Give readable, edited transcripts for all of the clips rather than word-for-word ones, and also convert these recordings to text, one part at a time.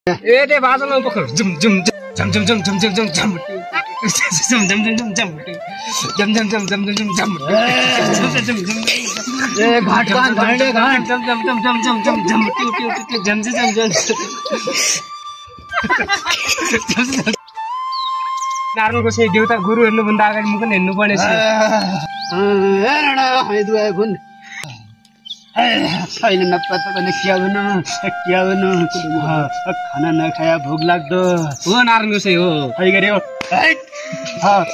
ए ते बाजन पखर zoom zoom जम जम जम जम जम जम जम जम जम जम जम जम जम जम जम जम जम जम ए घाट घाटे घाट जम जम जम जम जम जम जम ट्यू ट्यू ट्यू जम जम जम नारायणको चाहिँ देउता गुरु हेर्नुभन्दा अगाडि म पनि हेर्नु पर्ने छ छैन नपत्ता पनि क्या भन्नु खाना नखाया भोक लाग्दो हो नारायणको चाहिँ हो है गरे हो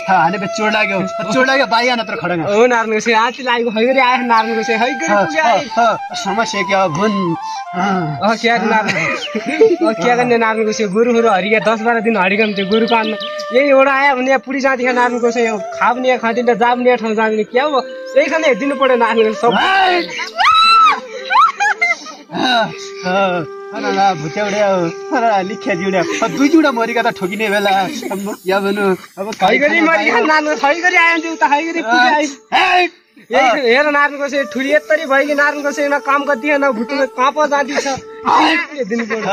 हाने चोट लाग्यो बाइया नत्र खडा हो नारायणको चाहिँ आती लागेको है गरी आयो नारायणको चाहिँ है गरी समस्या क्या भुन क्या क्या गर्ने नारायणको चाहिँ गुरुहरू हरिया 10-12 दिन हरिकम थियो गुरुको अन्न यही एउटा आयो भने पुरी जाँदाखेरि नारायणको चाहिँ खा पनि खाँदिन जा पनि ठाउँ जाँदैन क्या हो यही खाने हेरिदिनु पर्यो नारायणको सब भुत्याउडा लिख्या जिउडा दुई जुडा मरिका त ठोकिने बेला या भन्नु अब खैगरी मरिका नारायण खैगरी आयो नि उता खैगरी हेर नारायणको चाहिँ ठुरी यत्तरी भयो कि नारायणको चाहिँ काम गर्दिएन भुटुमा काँप जाँदैछ दिनु पर्यो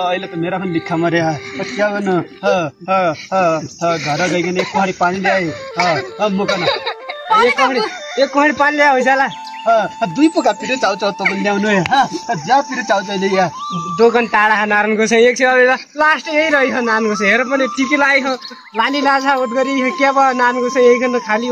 अहिले त मेरा पनि लिखा मर्या क्या भन्नु घर गइकन एक कुहाडी पानी ल्याए मुकन एक कुहाडी पानी ल्याए होइजाला दुई पोका पिरो चाउचाउ त पनि ल्याउनु जा पिरो चाउचाउले या दोकान टाढा नारायणको चाहिँ एक चाहिँ लास्ट यही रहेछ नारायणको चाहिँ हेर पनि टिकी लागेको लाली लाछा ओट गरी के भयो नारायणको चाहिँ यही खाली